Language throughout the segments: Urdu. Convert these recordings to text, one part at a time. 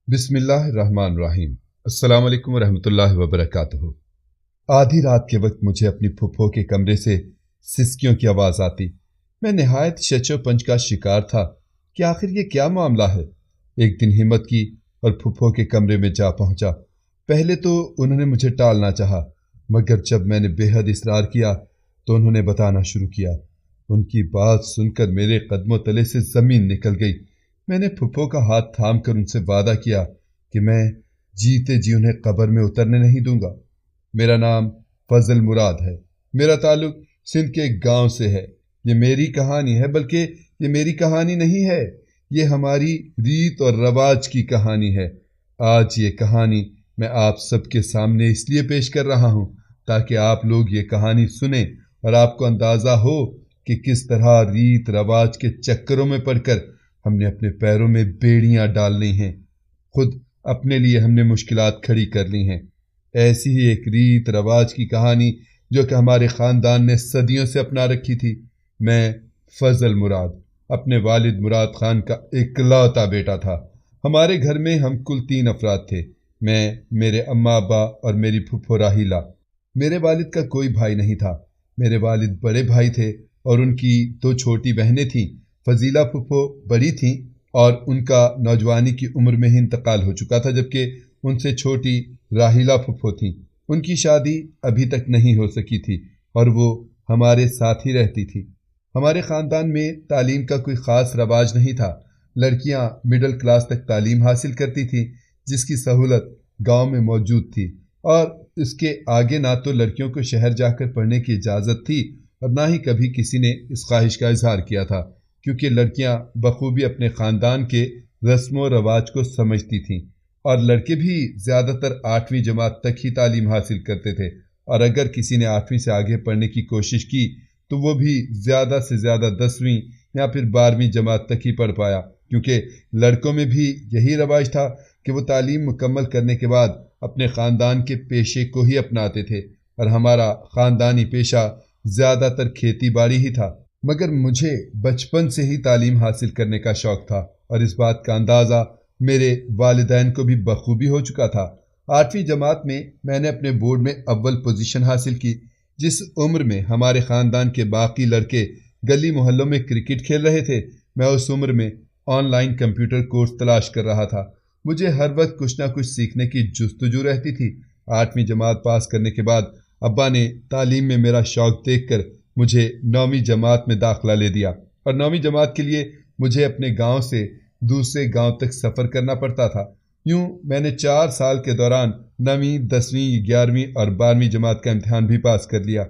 بسم اللہ الرحمن الرحیم۔ السلام علیکم ورحمۃ اللہ وبرکاتہ۔ آدھی رات کے وقت مجھے اپنی پھپھو کے کمرے سے سسکیوں کی آواز آتی۔ میں نہایت شچ و پنج کا شکار تھا کہ آخر یہ کیا معاملہ ہے۔ ایک دن ہمت کی اور پھپھو کے کمرے میں جا پہنچا۔ پہلے تو انہوں نے مجھے ٹالنا چاہا، مگر جب میں نے بے حد اصرار کیا تو انہوں نے بتانا شروع کیا۔ ان کی بات سن کر میرے قدموں تلے سے زمین نکل گئی۔ میں نے پھپھو کا ہاتھ تھام کر ان سے وعدہ کیا کہ میں جیتے جی انہیں قبر میں اترنے نہیں دوں گا۔ میرا نام فضل مراد ہے، میرا تعلق سندھ کے ایک گاؤں سے ہے۔ یہ میری کہانی ہے، بلکہ یہ میری کہانی نہیں ہے، یہ ہماری ریت اور رواج کی کہانی ہے۔ آج یہ کہانی میں آپ سب کے سامنے اس لیے پیش کر رہا ہوں تاکہ آپ لوگ یہ کہانی سنیں اور آپ کو اندازہ ہو کہ کس طرح ریت رواج کے چکروں میں پڑ کر ہم نے اپنے پیروں میں بیڑیاں ڈال لی ہیں، خود اپنے لیے ہم نے مشکلات کھڑی کر لی ہیں۔ ایسی ہی ایک ریت رواج کی کہانی جو کہ ہمارے خاندان نے صدیوں سے اپنا رکھی تھی۔ میں فضل مراد اپنے والد مراد خان کا اکلوتا بیٹا تھا۔ ہمارے گھر میں ہم کل 3 افراد تھے، میں، میرے اماں ابا اور میری پھپھو راحیلہ۔ میرے والد کا کوئی بھائی نہیں تھا۔ میرے والد بڑے بھائی تھے اور ان کی 2 چھوٹی بہنیں تھیں۔ فضیلہ پھپھو بڑی تھیں اور ان کا نوجوانی کی عمر میں ہی انتقال ہو چکا تھا، جبکہ ان سے چھوٹی راحیلہ پھپھو تھیں۔ ان کی شادی ابھی تک نہیں ہو سکی تھی اور وہ ہمارے ساتھ ہی رہتی تھی۔ ہمارے خاندان میں تعلیم کا کوئی خاص رواج نہیں تھا۔ لڑکیاں مڈل کلاس تک تعلیم حاصل کرتی تھیں، جس کی سہولت گاؤں میں موجود تھی، اور اس کے آگے نہ تو لڑکیوں کو شہر جا کر پڑھنے کی اجازت تھی اور نہ ہی کبھی کسی نے اس خواہش کا اظہار کیا تھا، کیونکہ لڑکیاں بخوبی اپنے خاندان کے رسم و رواج کو سمجھتی تھیں، اور لڑکے بھی زیادہ تر 8ویں جماعت تک ہی تعلیم حاصل کرتے تھے، اور اگر کسی نے 8ویں سے آگے پڑھنے کی کوشش کی تو وہ بھی زیادہ سے زیادہ 10ویں یا پھر 12ویں جماعت تک ہی پڑھ پایا، کیونکہ لڑکوں میں بھی یہی رواج تھا کہ وہ تعلیم مکمل کرنے کے بعد اپنے خاندان کے پیشے کو ہی اپناتے تھے، اور ہمارا خاندانی پیشہ زیادہ تر کھیتی باڑی ہی تھا۔ مگر مجھے بچپن سے ہی تعلیم حاصل کرنے کا شوق تھا، اور اس بات کا اندازہ میرے والدین کو بھی بخوبی ہو چکا تھا۔ 8ویں جماعت میں نے اپنے بورڈ میں اول پوزیشن حاصل کی۔ جس عمر میں ہمارے خاندان کے باقی لڑکے گلی محلوں میں کرکٹ کھیل رہے تھے، میں اس عمر میں آن لائن کمپیوٹر کورس تلاش کر رہا تھا۔ مجھے ہر وقت کچھ نہ کچھ سیکھنے کی جستجو رہتی تھی۔ 8ویں جماعت پاس کرنے کے بعد ابا نے تعلیم میں میرا شوق دیکھ کر مجھے 9ویں جماعت میں داخلہ لے دیا، اور 9ویں جماعت کے لیے مجھے اپنے گاؤں سے دوسرے گاؤں تک سفر کرنا پڑتا تھا۔ یوں میں نے 4 سال کے دوران 9ویں، 10ویں، 11ویں اور 12ویں جماعت کا امتحان بھی پاس کر لیا۔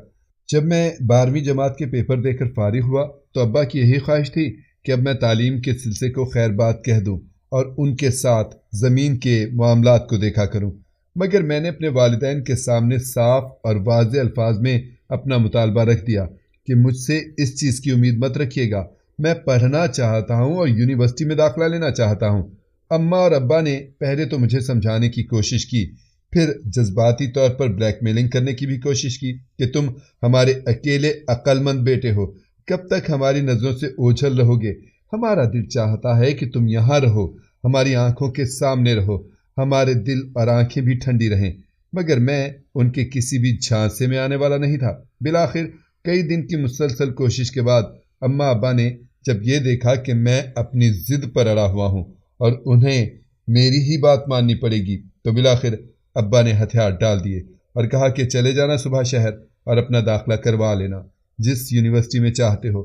جب میں 12ویں جماعت کے پیپر دے کر فارغ ہوا تو ابا کی یہی خواہش تھی کہ اب میں تعلیم کے سلسلے کو خیر بات کہہ دوں اور ان کے ساتھ زمین کے معاملات کو دیکھا کروں، مگر میں نے اپنے والدین کے سامنے صاف اور واضح الفاظ میں اپنا مطالبہ رکھ دیا کہ مجھ سے اس چیز کی امید مت رکھیے گا، میں پڑھنا چاہتا ہوں اور یونیورسٹی میں داخلہ لینا چاہتا ہوں۔ اماں اور ابا نے پہلے تو مجھے سمجھانے کی کوشش کی، پھر جذباتی طور پر بلیک میلنگ کرنے کی بھی کوشش کی کہ تم ہمارے اکیلے عقل مند بیٹے ہو، کب تک ہماری نظروں سے اوجھل رہو گے؟ ہمارا دل چاہتا ہے کہ تم یہاں رہو، ہماری آنکھوں کے سامنے رہو، ہمارے دل اور آنکھیں بھی ٹھنڈی رہیں۔ مگر میں ان کے کسی بھی جھانسے میں آنے والا نہیں تھا۔ بالآخر کئی دن کی مسلسل کوشش کے بعد اماں ابا نے جب یہ دیکھا کہ میں اپنی ضد پر اڑا ہوا ہوں اور انہیں میری ہی بات ماننی پڑے گی، تو بالآخر ابا نے ہتھیار ڈال دیے اور کہا کہ چلے جانا صبح شہر اور اپنا داخلہ کروا لینا جس یونیورسٹی میں چاہتے ہو۔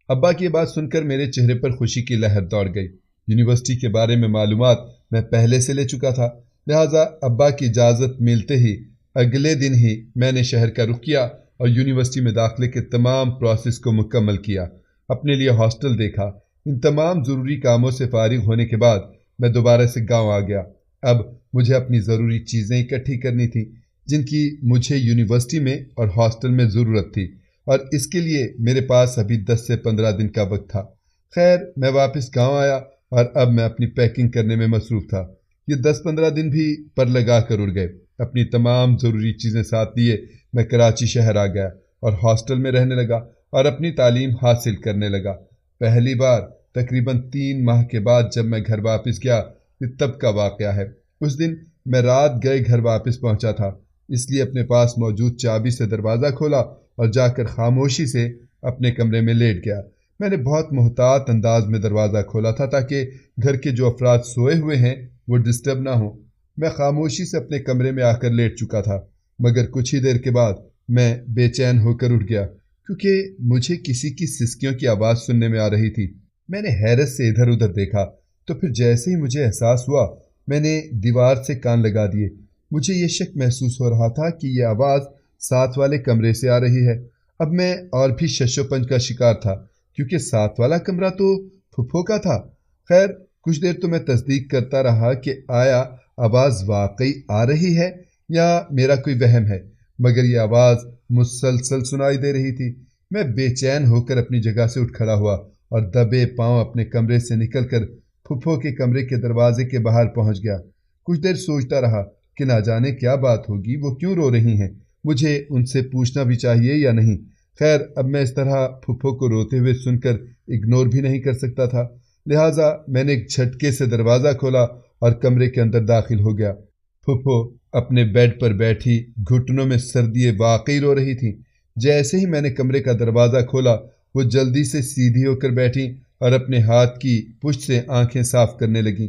ابا کی بات سن کر میرے چہرے پر خوشی کی لہر دوڑ گئی۔ یونیورسٹی کے بارے میں معلومات میں پہلے سے لے چکا تھا، لہٰذا ابا کی اجازت ملتے ہی اگلے دن ہی میں نے شہر کا رخ کیا اور یونیورسٹی میں داخلے کے تمام پروسیس کو مکمل کیا، اپنے لیے ہاسٹل دیکھا۔ ان تمام ضروری کاموں سے فارغ ہونے کے بعد میں دوبارہ سے گاؤں آ گیا۔ اب مجھے اپنی ضروری چیزیں اکٹھی کرنی تھیں جن کی مجھے یونیورسٹی میں اور ہاسٹل میں ضرورت تھی، اور اس کے لیے میرے پاس ابھی 10 سے 15 دن کا وقت تھا۔ خیر، میں واپس گاؤں آیا اور اب میں اپنی پیکنگ کرنے میں مصروف تھا۔ یہ 10-15 دن بھی پر لگا کر اڑ گئے۔ اپنی تمام ضروری چیزیں ساتھ لیے میں کراچی شہر آ گیا اور ہاسٹل میں رہنے لگا اور اپنی تعلیم حاصل کرنے لگا۔ پہلی بار تقریباً 3 ماہ کے بعد جب میں گھر واپس گیا، یہ تب کا واقعہ ہے۔ اس دن میں رات گئے گھر واپس پہنچا تھا، اس لیے اپنے پاس موجود چابی سے دروازہ کھولا اور جا کر خاموشی سے اپنے کمرے میں لیٹ گیا۔ میں نے بہت محتاط انداز میں دروازہ کھولا تھا تاکہ گھر کے جو افراد سوئے ہوئے ہیں وہ ڈسٹرب نہ ہوں۔ میں خاموشی سے اپنے کمرے میں آ کر لیٹ چکا تھا، مگر کچھ ہی دیر کے بعد میں بے چین ہو کر اٹھ گیا کیونکہ مجھے کسی کی سسکیوں کی آواز سننے میں آ رہی تھی۔ میں نے حیرت سے ادھر ادھر دیکھا تو پھر جیسے ہی مجھے احساس ہوا میں نے دیوار سے کان لگا دیے۔ مجھے یہ شک محسوس ہو رہا تھا کہ یہ آواز ساتھ والے کمرے سے آ رہی ہے۔ اب میں اور بھی شش و پنج کا شکار تھا کیونکہ ساتھ والا کمرہ تو پھپھو کا تھا۔ خیر کچھ دیر تو میں تصدیق کرتا رہا کہ آیا آواز واقعی آ رہی ہے یا میرا کوئی وہم ہے، مگر یہ آواز مسلسل سنائی دے رہی تھی۔ میں بے چین ہو کر اپنی جگہ سے اٹھ کھڑا ہوا اور دبے پاؤں اپنے کمرے سے نکل کر پھپھو کے کمرے کے دروازے کے باہر پہنچ گیا۔ کچھ دیر سوچتا رہا کہ نہ جانے کیا بات ہوگی، وہ کیوں رو رہی ہیں، مجھے ان سے پوچھنا بھی چاہیے یا نہیں۔ خیر اب میں اس طرح پھپھو کو روتے ہوئے سن کر اگنور بھی نہیں کر سکتا تھا، لہٰذا میں نے ایک جھٹکے سے دروازہ کھولا اور کمرے کے اندر داخل ہو گیا۔ پھپھو اپنے بیڈ پر بیٹھی گھٹنوں میں سردی واقعی رو رہی تھی۔ جیسے ہی میں نے کمرے کا دروازہ کھولا وہ جلدی سے سیدھی ہو کر بیٹھی اور اپنے ہاتھ کی پشت سے آنکھیں صاف کرنے لگیں۔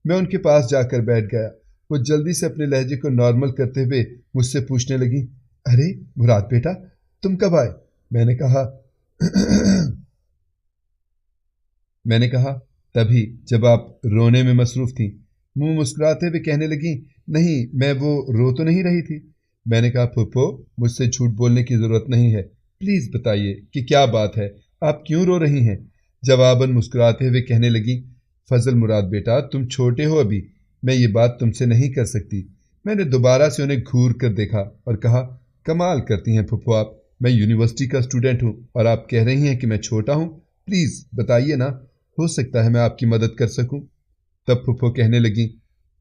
میں ان کے پاس جا کر بیٹھ گیا۔ وہ جلدی سے اپنے لہجے کو نارمل کرتے ہوئے مجھ سے پوچھنے لگیں، ارے مراد بیٹا تم کب آئے؟ میں نے کہا تبھی جب آپ رونے میں مصروف تھیں۔ منہ مسکراتے ہوئے کہنے لگیں، نہیں میں وہ رو تو نہیں رہی تھی۔ میں نے کہا پھپھو مجھ سے جھوٹ بولنے کی ضرورت نہیں ہے، پلیز بتائیے کہ کیا بات ہے، آپ کیوں رو رہی ہیں؟ جواباً مسکراتے ہوئے کہنے لگیں، فضل مراد بیٹا تم چھوٹے ہو ابھی، میں یہ بات تم سے نہیں کر سکتی۔ میں نے دوبارہ سے انہیں گھور کر دیکھا اور کہا، کمال کرتی ہیں پھپھو آپ، میں یونیورسٹی کا اسٹوڈنٹ ہوں اور آپ کہہ رہی ہیں کہ میں چھوٹا ہوں، پلیز بتائیے نا، ہو سکتا ہے میں آپ کی مدد کر سکوں۔ تب پھپھو کہنے لگیں،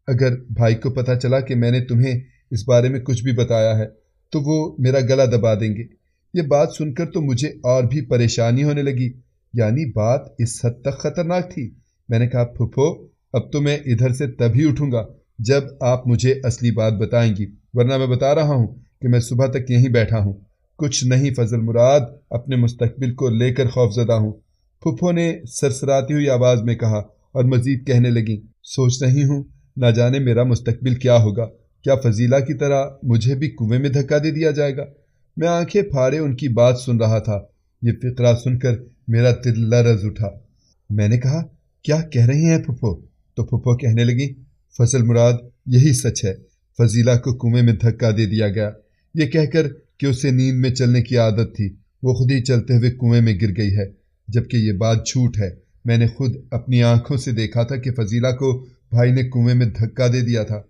اگر بھائی کو پتہ چلا کہ میں نے تمہیں اس بارے میں کچھ بھی بتایا ہے تو وہ میرا گلا دبا دیں گے۔ یہ بات سن کر تو مجھے اور بھی پریشانی ہونے لگی، یعنی بات اس حد تک خطرناک تھی۔ میں نے کہا پھپھو اب تو میں ادھر سے تبھی اٹھوں گا جب آپ مجھے اصلی بات بتائیں گی، ورنہ میں بتا رہا ہوں کہ میں صبح تک یہیں بیٹھا ہوں۔ کچھ نہیں فضل مراد، اپنے مستقبل کو لے کر خوفزدہ ہوں، پھپھو نے سرسراتی ہوئی آواز میں کہا اور مزید کہنے لگیں، سوچ رہی ہوں نہ جانے میرا مستقبل کیا ہوگا، کیا فضیلہ کی طرح مجھے بھی کنویں میں دھکا دے دیا جائے گا؟ میں آنکھیں پھاڑے ان کی بات سن رہا تھا۔ یہ فقرہ سن کر میرا دل لرز اٹھا۔ میں نے کہا کیا کہہ رہی ہیں پھپھو؟ تو پھپھو کہنے لگی، فضل مراد یہی سچ ہے، فضیلہ کو کنویں میں دھکا دے دیا گیا، یہ کہہ کر کہ اسے نیند میں چلنے کی عادت تھی، وہ خود ہی چلتے ہوئے کنویں میں گر گئی ہے، جبکہ یہ بات جھوٹ ہے۔ میں نے خود اپنی آنکھوں سے دیکھا تھا کہ فضیلہ کو بھائی نے کنویں میں دھکا دے دیا تھا۔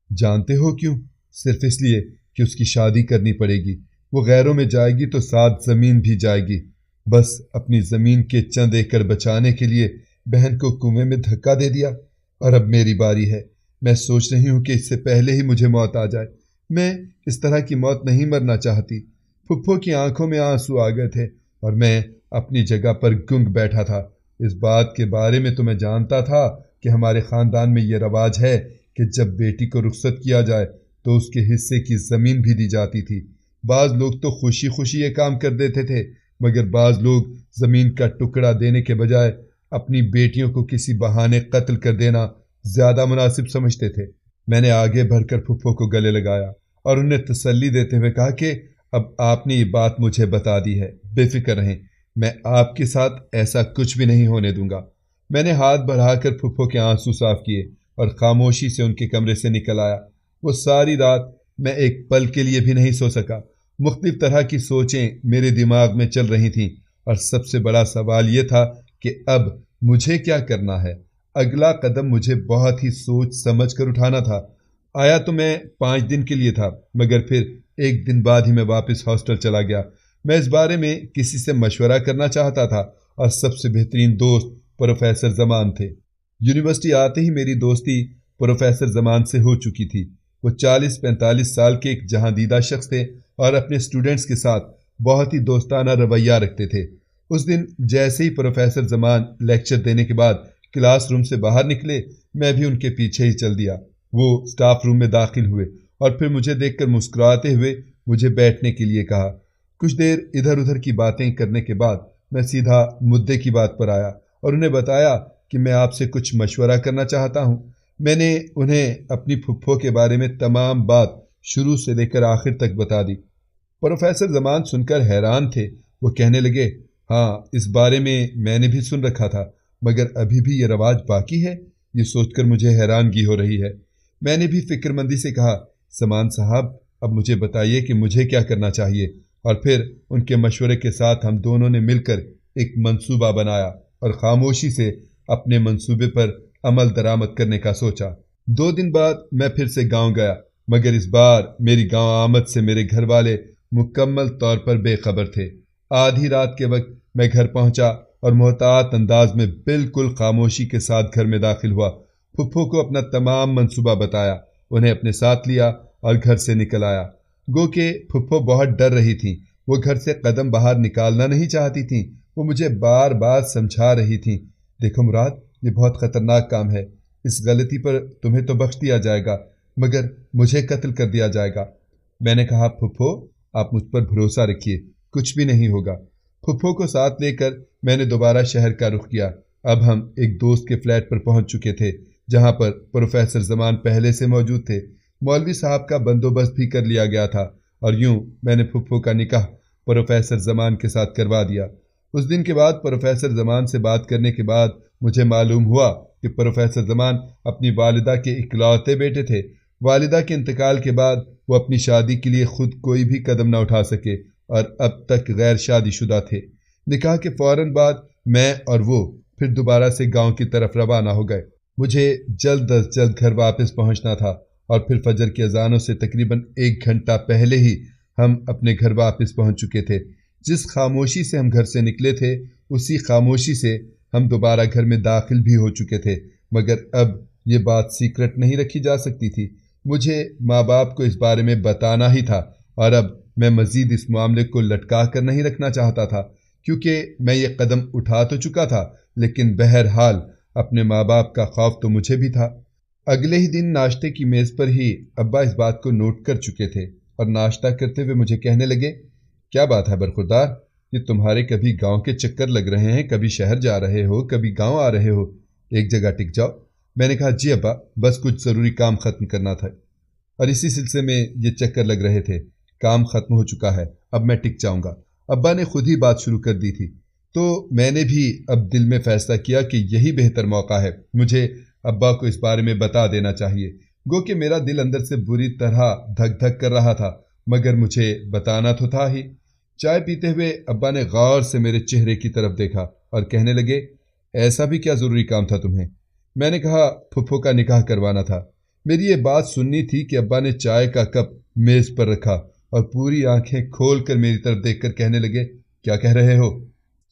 جانتے ہو کیوں؟ صرف اس لیے کہ اس کی شادی کرنی پڑے گی، وہ غیروں میں جائے گی تو ساتھ زمین بھی جائے گی۔ بس اپنی زمین کے چند ایکڑ بچانے کے لیے بہن کو کنویں میں دھکا دے دیا، اور اب میری باری ہے۔ میں سوچ رہی ہوں کہ اس سے پہلے ہی مجھے موت آ جائے، میں اس طرح کی موت نہیں مرنا چاہتی۔ پھپھو کی آنکھوں میں آنسو آ گئے تھے اور میں اپنی جگہ پر گنگ بیٹھا تھا۔ اس بات کے بارے میں تو میں جانتا تھا کہ ہمارے خاندان میں یہ رواج ہے کہ جب بیٹی کو رخصت کیا جائے تو اس کے حصے کی زمین بھی دی جاتی تھی۔ بعض لوگ تو خوشی خوشی یہ کام کر دیتے تھے، مگر بعض لوگ زمین کا ٹکڑا دینے کے بجائے اپنی بیٹیوں کو کسی بہانے قتل کر دینا زیادہ مناسب سمجھتے تھے۔ میں نے آگے بڑھ کر پھپھو کو گلے لگایا اور انہیں تسلی دیتے ہوئے کہا کہ اب آپ نے یہ بات مجھے بتا دی ہے، بے فکر رہیں، میں آپ کے ساتھ ایسا کچھ بھی نہیں ہونے دوں گا۔ میں نے ہاتھ بڑھا کر پھپھو کے آنسو صاف کیے اور خاموشی سے ان کے کمرے سے نکل آیا۔ وہ ساری رات میں ایک پل کے لیے بھی نہیں سو سکا۔ مختلف طرح کی سوچیں میرے دماغ میں چل رہی تھیں اور سب سے بڑا سوال یہ تھا کہ اب مجھے کیا کرنا ہے۔ اگلا قدم مجھے بہت ہی سوچ سمجھ کر اٹھانا تھا۔ آیا تو میں 5 دن کے لیے تھا، مگر پھر 1 دن بعد ہی میں واپس ہاسٹل چلا گیا۔ میں اس بارے میں کسی سے مشورہ کرنا چاہتا تھا اور سب سے بہترین دوست پروفیسر زمان تھے۔ یونیورسٹی آتے ہی میری دوستی پروفیسر زمان سے ہو چکی تھی۔ وہ 40-45 سال کے ایک جہاں دیدہ شخص تھے اور اپنے اسٹوڈنٹس کے ساتھ بہت ہی دوستانہ رویہ رکھتے تھے۔ اس دن جیسے ہی پروفیسر زمان لیکچر دینے کے بعد کلاس روم سے باہر نکلے میں بھی ان کے پیچھے ہی چل دیا۔ وہ سٹاف روم میں داخل ہوئے اور پھر مجھے دیکھ کر مسکراتے ہوئے مجھے بیٹھنے کے لیے کہا۔ کچھ دیر ادھر ادھر کی باتیں کرنے کے بعد میں سیدھا مدعے کی بات پر آیا اور انہیں بتایا کہ میں آپ سے کچھ مشورہ کرنا چاہتا ہوں۔ میں نے انہیں اپنی پھپھو کے بارے میں تمام بات شروع سے لے کر آخر تک بتا دی۔ پروفیسر زمان سن کر حیران تھے۔ وہ کہنے لگے، ہاں اس بارے میں نے بھی سن رکھا تھا، مگر ابھی بھی یہ رواج باقی ہے؟ یہ سوچ کر مجھے حیرانگی ہو رہی ہے۔ میں نے بھی فکر مندی سے کہا، زمان صاحب اب مجھے بتائیے کہ مجھے کیا کرنا چاہیے، اور پھر ان کے مشورے کے ساتھ ہم دونوں نے مل کر ایک منصوبہ بنایا اور خاموشی سے اپنے منصوبے پر عمل درآمد کرنے کا سوچا۔ 2 دن بعد میں پھر سے گاؤں گیا، مگر اس بار میری گاؤں آمد سے میرے گھر والے مکمل طور پر بے خبر تھے۔ آدھی رات کے وقت میں گھر پہنچا اور محتاط انداز میں بالکل خاموشی کے ساتھ گھر میں داخل ہوا۔ پھپھو کو اپنا تمام منصوبہ بتایا، انہیں اپنے ساتھ لیا اور گھر سے نکل آیا۔ گو کہ پھپھو بہت ڈر رہی تھیں، وہ گھر سے قدم باہر نکالنا نہیں چاہتی تھیں۔ وہ مجھے بار بار سمجھا رہی تھیں، دیکھو مراد، یہ بہت خطرناک کام ہے، اس غلطی پر تمہیں تو بخش دیا جائے گا مگر مجھے قتل کر دیا جائے گا۔ میں نے کہا، پھپھو آپ مجھ پر بھروسہ رکھیے، کچھ بھی نہیں ہوگا۔ پھپھو کو ساتھ لے کر میں نے دوبارہ شہر کا رخ کیا۔ اب ہم ایک دوست کے فلیٹ پر پہنچ چکے تھے جہاں پر پروفیسر زمان پہلے سے موجود تھے۔ مولوی صاحب کا بندوبست بھی کر لیا گیا تھا اور یوں میں نے پھپھو کا نکاح پروفیسر زمان کے ساتھ کروا دیا۔ اس دن کے بعد پروفیسر زمان سے بات کرنے کے بعد مجھے معلوم ہوا کہ پروفیسر زمان اپنی والدہ کے اکلوتے بیٹے تھے۔ والدہ کے انتقال کے بعد وہ اپنی شادی کے لیے خود کوئی بھی قدم نہ اٹھا سکے اور اب تک غیر شادی شدہ تھے۔ نکاح کے فوراً بعد میں اور وہ پھر دوبارہ سے گاؤں کی طرف روانہ ہو گئے۔ مجھے جلد از جلد گھر واپس پہنچنا تھا اور پھر فجر کی اذانوں سے تقریباً 1 گھنٹہ پہلے ہی ہم اپنے گھر واپس پہنچ چکے تھے۔ جس خاموشی سے ہم گھر سے نکلے تھے اسی خاموشی سے ہم دوبارہ گھر میں داخل بھی ہو چکے تھے، مگر اب یہ بات سیکرٹ نہیں رکھی جا سکتی تھی۔ مجھے ماں باپ کو اس بارے میں بتانا ہی تھا اور اب میں مزید اس معاملے کو لٹکا کر نہیں رکھنا چاہتا تھا، کیونکہ میں یہ قدم اٹھا تو چکا تھا لیکن بہرحال اپنے ماں باپ کا خوف تو مجھے بھی تھا۔ اگلے ہی دن ناشتے کی میز پر ہی ابا اس بات کو نوٹ کر چکے تھے اور ناشتہ کرتے ہوئے مجھے کہنے لگے، کیا بات ہے برخوردار، یہ تمہارے کبھی گاؤں کے چکر لگ رہے ہیں، کبھی شہر جا رہے ہو، کبھی گاؤں آ رہے ہو، ایک جگہ ٹک جاؤ۔ میں نے کہا، جی ابا، بس کچھ ضروری کام ختم کرنا تھا اور اسی سلسلے میں یہ چکر لگ رہے تھے۔ کام ختم ہو چکا ہے، اب میں ٹک جاؤں گا۔ ابا نے خود ہی بات شروع کر دی تھی تو میں نے بھی اب دل میں فیصلہ کیا کہ یہی بہتر موقع ہے، مجھے ابا کو اس بارے میں بتا دینا چاہیے۔ گو کہ میرا دل اندر سے بری طرح دھک دھک کر رہا تھا مگر مجھے بتانا تو تھا ہی۔ چائے پیتے ہوئے ابا نے غور سے میرے چہرے کی طرف دیکھا اور کہنے لگے، ایسا بھی کیا ضروری کام تھا تمہیں؟ میں نے کہا، پھپھو کا نکاح کروانا تھا۔ میری یہ بات سننی تھی کہ ابا نے چائے کا کپ میز پر رکھا اور پوری آنکھیں کھول کر میری طرف دیکھ کر کہنے لگے، کیا کہہ رہے ہو؟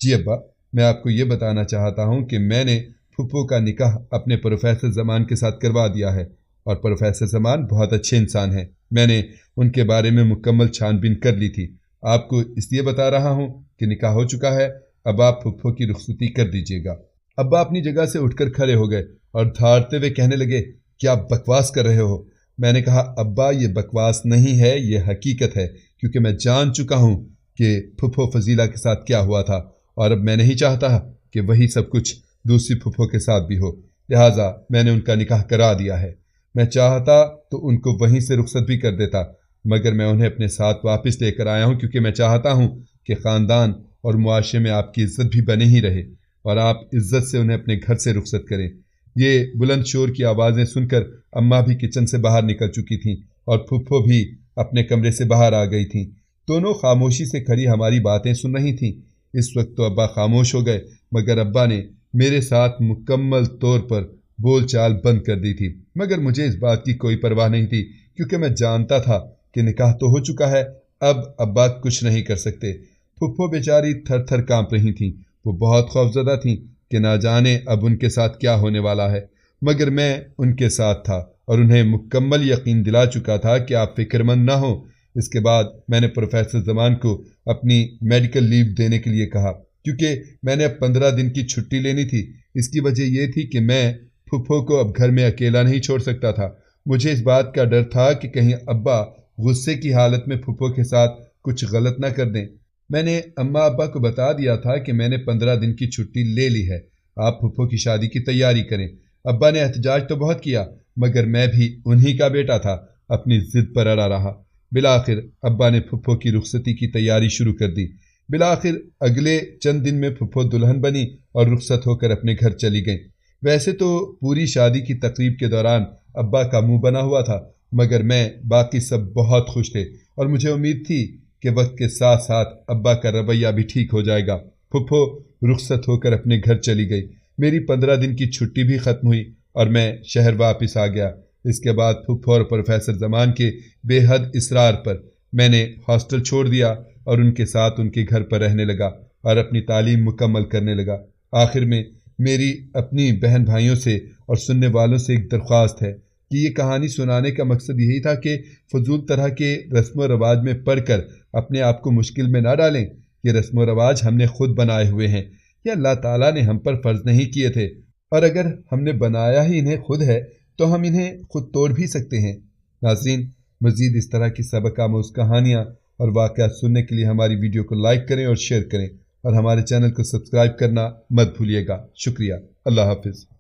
جی ابا، میں آپ کو یہ بتانا چاہتا ہوں کہ میں نے پھپھو کا نکاح اپنے پروفیسر زمان کے ساتھ کروا دیا ہے اور پروفیسر زمان بہت اچھے انسان ہیں، میں نے ان کے بارے میں مکمل چھان بین کر لی تھی۔ آپ کو اس لیے بتا رہا ہوں کہ نکاح ہو چکا ہے، اب آپ پھپھو کی رخصتی کر دیجیے گا۔ ابا اپنی جگہ سے اٹھ کر کھڑے ہو گئے اور دھاڑتے ہوئے کہنے لگے، کیا بکواس کر رہے ہو؟ میں نے کہا، ابا یہ بکواس نہیں ہے، یہ حقیقت ہے، کیونکہ میں جان چکا ہوں کہ پھپھو فضیلہ کے ساتھ کیا ہوا تھا اور اب میں نہیں چاہتا کہ وہی سب کچھ دوسری پھپھو کے ساتھ بھی ہو، لہٰذا میں نے ان کا نکاح کرا دیا ہے۔ میں چاہتا تو ان کو وہیں سے رخصت بھی کر دیتا مگر میں انہیں اپنے ساتھ واپس لے کر آیا ہوں کیونکہ میں چاہتا ہوں کہ خاندان اور معاشرے میں آپ کی عزت بھی بنے ہی رہے اور آپ عزت سے انہیں اپنے گھر سے رخصت کریں۔ یہ بلند شور کی آوازیں سن کر اماں بھی کچن سے باہر نکل چکی تھیں اور پھپھو بھی اپنے کمرے سے باہر آ گئی تھیں۔ دونوں خاموشی سے کھڑی ہماری باتیں سن رہی تھیں۔ اس وقت تو ابا خاموش ہو گئے مگر ابا نے میرے ساتھ مکمل طور پر بول چال بند کر دی تھی، مگر مجھے اس بات کی کوئی پرواہ نہیں تھی کیونکہ میں جانتا تھا کہ نکاح تو ہو چکا ہے، اب ابا کچھ نہیں کر سکتے۔ پھپھو بیچاری تھر تھر کانپ رہی تھیں، وہ بہت خوفزدہ تھیں کہ نہ جانے اب ان کے ساتھ کیا ہونے والا ہے، مگر میں ان کے ساتھ تھا اور انہیں مکمل یقین دلا چکا تھا کہ آپ فکر مند نہ ہوں۔ اس کے بعد میں نے پروفیسر زمان کو اپنی میڈیکل لیو دینے کے لیے کہا کیونکہ میں نے اب 15 دن کی چھٹی لینی تھی۔ اس کی وجہ یہ تھی کہ میں پھپھو کو اب گھر میں اکیلا نہیں چھوڑ سکتا تھا۔ مجھے اس بات کا ڈر تھا کہ کہیں ابا غصے کی حالت میں پھپھو کے ساتھ کچھ غلط نہ کر دیں۔ میں نے اماں ابا کو بتا دیا تھا کہ میں نے 15 دن کی چھٹی لے لی ہے، آپ پھپھو کی شادی کی تیاری کریں۔ ابا نے احتجاج تو بہت کیا، مگر میں بھی انہی کا بیٹا تھا، اپنی ضد پر اڑا رہا۔ بالآخر ابا نے پھپھو کی رخصتی کی تیاری شروع کر دی۔ بالآخر اگلے چند دن میں پھپھو دلہن بنی اور رخصت ہو کر اپنے گھر چلی گئیں۔ ویسے تو پوری شادی کی تقریب کے دوران ابا کا منہ بنا ہوا تھا، مگر میں باقی سب بہت خوش تھے اور مجھے امید تھی کہ وقت کے ساتھ ساتھ ابا کا رویہ بھی ٹھیک ہو جائے گا۔ پھپھو رخصت ہو کر اپنے گھر چلی گئی۔ میری 15 دن کی چھٹی بھی ختم ہوئی اور میں شہر واپس آ گیا۔ اس کے بعد پھپھو اور پروفیسر زمان کے بے حد اصرار پر میں نے ہاسٹل چھوڑ دیا اور ان کے ساتھ ان کے گھر پر رہنے لگا اور اپنی تعلیم مکمل کرنے لگا۔ آخر میں میری اپنی بہن بھائیوں سے اور سننے والوں سے ایک درخواست ہے کہ یہ کہانی سنانے کا مقصد یہی تھا کہ فضول طرح کے رسم و رواج میں پڑھ کر اپنے آپ کو مشکل میں نہ ڈالیں۔ یہ رسم و رواج ہم نے خود بنائے ہوئے ہیں، یہ اللہ تعالیٰ نے ہم پر فرض نہیں کیے تھے، اور اگر ہم نے بنایا ہی انہیں خود ہے تو ہم انہیں خود توڑ بھی سکتے ہیں۔ ناظرین، مزید اس طرح کی سبق آموز کہانیاں اور واقعات سننے کے لیے ہماری ویڈیو کو لائک کریں اور شیئر کریں، اور ہمارے چینل کو سبسکرائب کرنا مت بھولیے گا۔ شکریہ۔ اللہ حافظ۔